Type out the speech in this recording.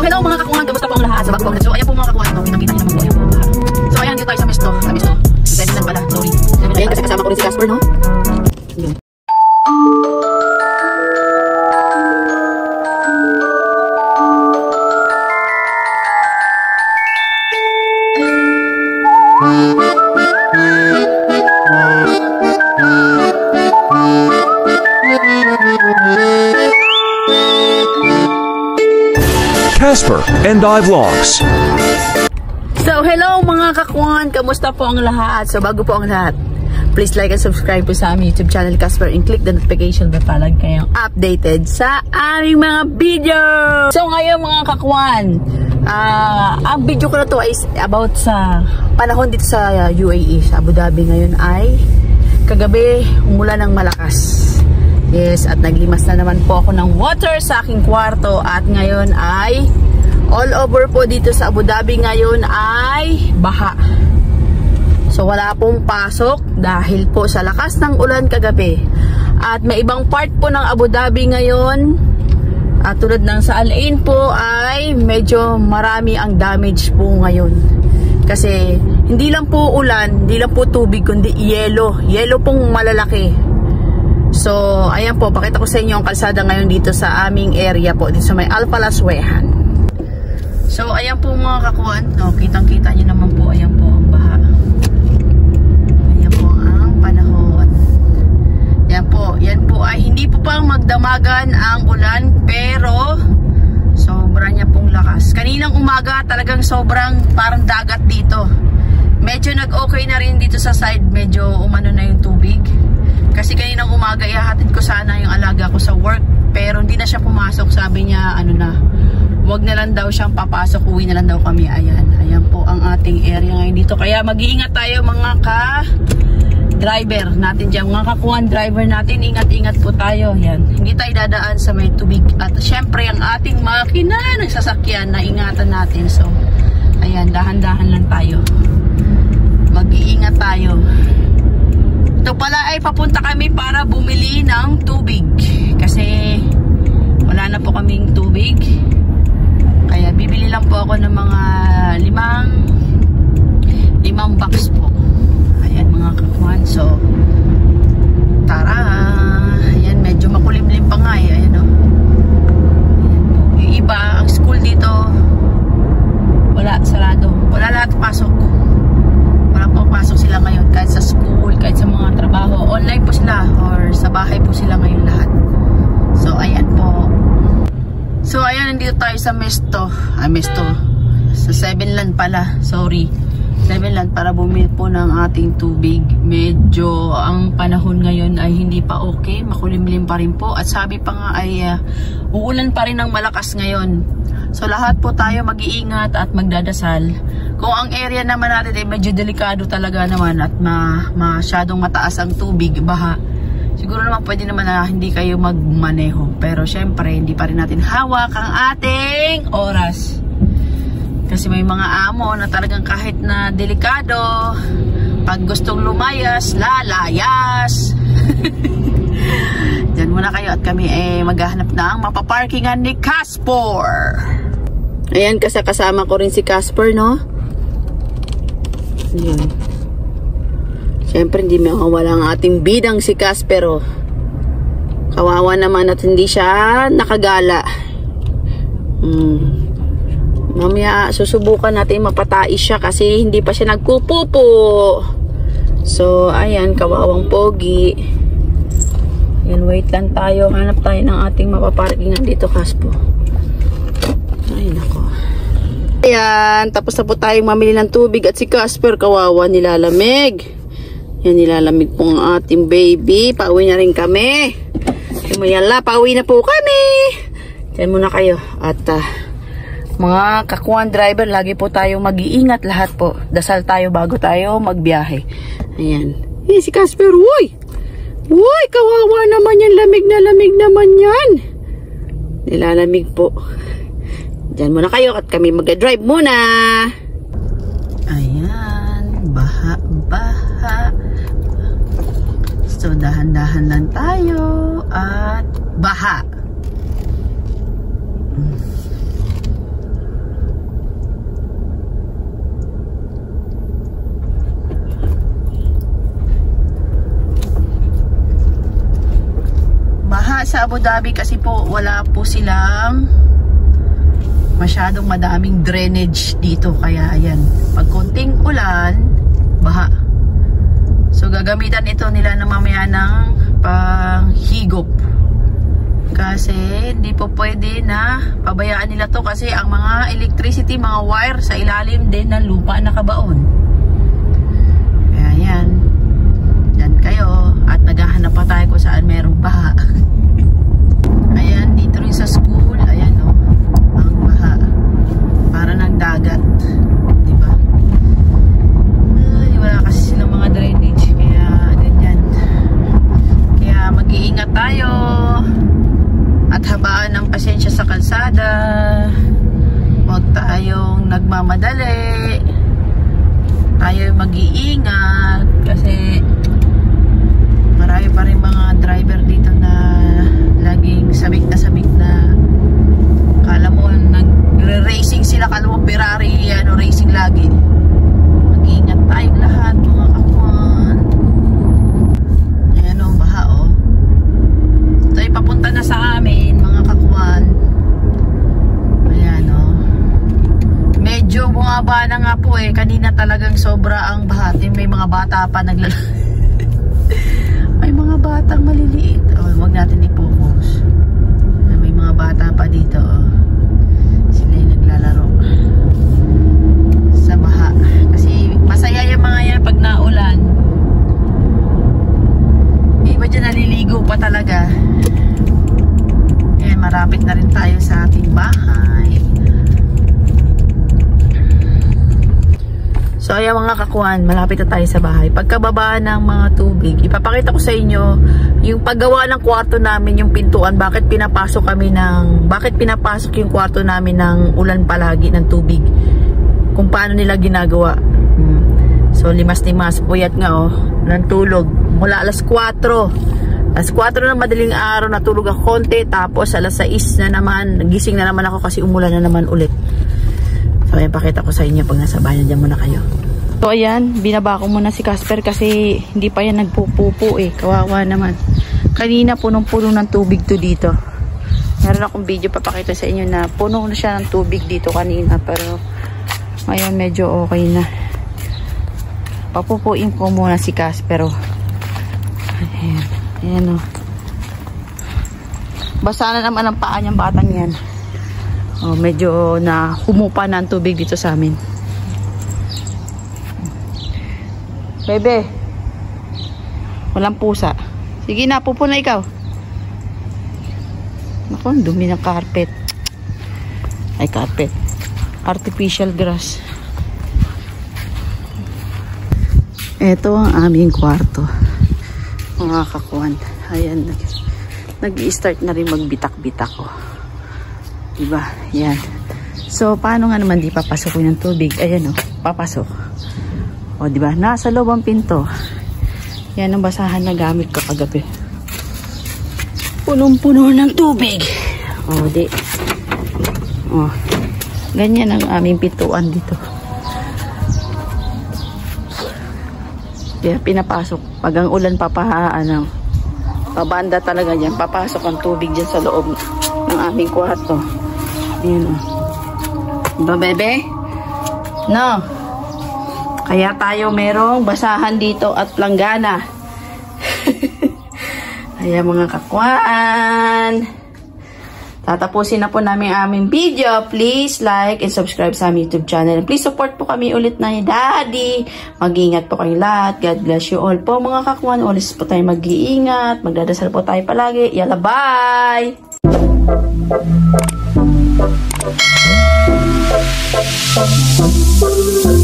So hello mga kakuhan, kamusta po ang lahat? So bago po, so ayan po mga kakuhan, no, kitang-kita niyo naman po, ayan po. So ayan, dito tayo sa Mesto. Sa Mesto. Seven lang pala, sorry. Ayan kasi kasama ko rin si Casper, no? Ayan. Casper and I Vlogs. So hello mga kakuhan, kamusta po ang lahat? So bago po ang lahat, please like and subscribe po sa aming YouTube channel Casper and click the notification bell para kayong updated sa aming mga video. So ngayon mga kakuhan, ang video ko na to is about sa panahon dito sa UAE, sa Abu Dhabi. Ngayon ay kagabi umulan ng malakas. Yes, at naglimas na naman po ako ng water sa aking kwarto. At ngayon ay all over po dito sa Abu Dhabi ngayon ay baha. So wala pong pasok dahil po sa lakas ng ulan kagabi. At may ibang part po ng Abu Dhabi ngayon, at tulad ng sa Al Ain po, ay medyo marami ang damage po ngayon. Kasi hindi lang po ulan, hindi lang po tubig, kundi yelo. Yelo pong malalaki. So, ayan po, pakita ko sa inyo ang kalsada ngayon dito sa aming area po, dito sa may Al Palaswehan. So, ayan po mga kakuhan, no, kitang-kita nyo naman po, ayan po ang baha. Ayan po ang panahon. Yan po ay hindi po pang magdamagan ang ulan, pero sobra niya pong lakas. Kaninang umaga talagang sobrang parang dagat dito. Medyo nag-okay na rin dito sa side, medyo umano na yung tubig. Kasi kaninang umaga, ihahatid ko sana yung alaga ko sa work. Pero hindi na siya pumasok. Sabi niya, ano na, wag na lang daw siyang papasok. Uwi na lang daw kami. Ayan. Ayan po ang ating area ngayon dito. Kaya mag-iingat tayo mga ka-driver natin dyan. Mga kakuhan driver natin, ingat-ingat po tayo. Ayan. Hindi tayo dadaan sa may tubig. At syempre, ang ating makina ng sasakyan na ingatan natin. So, ayan, dahan-dahan lang tayo. Mag-iingat tayo. Ito pala ay papunta kami para bumili ng tubig. Kasi wala na po kaming tubig. Kaya bibili lang po ako ng mga limang box po. Ayan mga kakuhan. So, tara. Ayan, medyo makulimlim pa nga eh. Ayan o. Ayan po. Yung iba, ang school dito, wala, sarado. Wala lahat pasok. Pasok sila ngayon kahit sa school, kahit sa mga trabaho, online po sila or sa bahay po sila ngayon lahat. So ayan po. So ayan, nandito tayo sa Mesto. Mesto. Sa Sevenland pala. Sorry. Sevenland para bumili po ng ating tubig. Medyo ang panahon ngayon ay hindi pa okay. Makulimlim pa rin po. At sabi pa nga ay uulan pa rin ng malakas ngayon. So lahat po tayo mag-iingat at magdadasal. Kung ang area naman natin ay medyo delikado talaga naman at masyadong mataas ang tubig, baha, siguro naman pwede naman na hindi kayo magmaneho. Pero syempre, hindi pa rin natin hawak ang ating oras. Kasi may mga amo na talagang kahit na delikado, pag gustong lumayas, lalayas. Diyan muna kayo at kami maghahanap ng mapaparkingan ni Casper. Ayan, kasama ko rin si Casper, no? Ayan. Siyempre, hindi mawala ang ating bidang si Casper, oh. Kawawa naman at hindi siya nakagala. Mamaya, susubukan natin mapatais siya kasi hindi pa siya nagpupupo. So, ayan, kawawang pogi. Ayan, wait lang tayo. Hanap tayo ng ating mapaparkingan dito, Casper. Ay, nako. Ayan, tapos na po tayong mamili ng tubig at si Casper, kawawa, nilalamig. Yan, nilalamig po ang ating baby. Pauwi na rin kami. Yala, pauwi na po kami. Diyan muna kayo. At mga kakuhan driver, lagi po tayo mag-iingat lahat po. Dasal tayo bago tayo magbiyahe. Ayan. Si Casper, uy! Uy, kawawa naman yan. Lamig na lamig naman yan. Nilalamig po. Diyan muna kayo at kami mag-drive muna. Ayan, baha. So, dahan-dahan lang tayo at baha. sa Abu Dhabi kasi po wala po silang masyadong madaming drainage dito, kaya yan, pag konting ulan, baha. So gagamitan ito nila na mamaya ng panghigop, kasi hindi po pwede na pabayaan nila to, kasi ang mga electricity, mga wire sa ilalim din ng lupa nakabaon. Kaya yan, yan kayo, at naghahanap pa tayo kung saan merong baha. Ayan, dito rin sa school, ayan o, ang baha, para ng dagat, diba? Ay, wala kasi silang mga drainage, kaya ganyan. Kaya mag-iingat tayo at habaan ng pasensya sa kalsada. Huwag tayong nagmamadali, tayo mag-iingat, kasi marami pa rin mga driver dito na laging sabik na kala mo nagre-racing sila, kala mo Ferrari racing lagi. Mag-iingat tayong lahat mga kakuan. Ayan o, baha o. Ito ay papunta na sa amin mga kakuan. Ayan o, medyo bumaba na nga po eh. Kanina talagang sobra ang baha. May mga bata pa may mga batang maliliit. Huwag natin i-focus. May mga bata pa dito. Sila yung naglalaro sa baha. Kasi masaya yung mga yan pag naulan. Iba dyan naliligo pa talaga. Ayan, marapit na rin tayo sa ating bahay. So ayan mga kakuan, malapit na tayo sa bahay. Pagkababa ng mga tubig, ipapakita ko sa inyo yung paggawa ng kwarto namin, yung pintuan, bakit pinapasok yung kwarto namin ng ulan palagi ng tubig. Kung paano nila ginagawa. So limas-limas, puyat nga oh, ng tulog. Mula alas 4. Alas 4 na madaling araw, natulog ako konti, tapos alas 6 na naman, nagising na naman ako kasi umulan na naman ulit. So ayan, pakita ko sa inyo pag nasa bahay. Diyan muna kayo. So ayan, binaba ko muna si Casper kasi hindi pa yan nagpupupo eh. Kawawa naman. Kanina punong-puno ng tubig to dito. Meron akong video papakita sa inyo na puno na siya ng tubig dito kanina, pero ngayon medyo okay na. Papupuin ko muna si Casper oh. Ayan, ayan oh. Basa na naman ang paa niyang batang yan. Oh, medyo na humupa na ang tubig dito sa amin. Bebe, walang pusa. Sige na, pupo na ikaw. Naku, dumi ng carpet. Ay, carpet. Artificial grass. Ito ang aming kwarto, mga kakuan. Ayan, nag-i-start na rin magbitak-bitak ko. Diba? Yan. So, paano nga naman di papasok yung tubig? Ayan o, papasok. O, diba? Nasa loob ang pinto. Yan ang basahan na gamit ko kagabi. Punong-puno ng tubig. O, di. O, ganyan ang aming pintuan dito. Kaya pinapasok. Pag ang ulan pabanda talaga yan. Papasok ang tubig dyan sa loob ng aming kwarto. Ayan o. Diba, bebe? No. Kaya tayo merong basahan dito at planggana. Ayan mga kakuan. Tatapusin na po namin aming video. Please like and subscribe sa aming YouTube channel. And please support po kami ulit na ni Daddy. Mag-iingat po kayo lahat. God bless you all po mga kakuan. Ulis po tayo mag-iingat. Magdadasal po tayo palagi. Yala, bye! Thank you.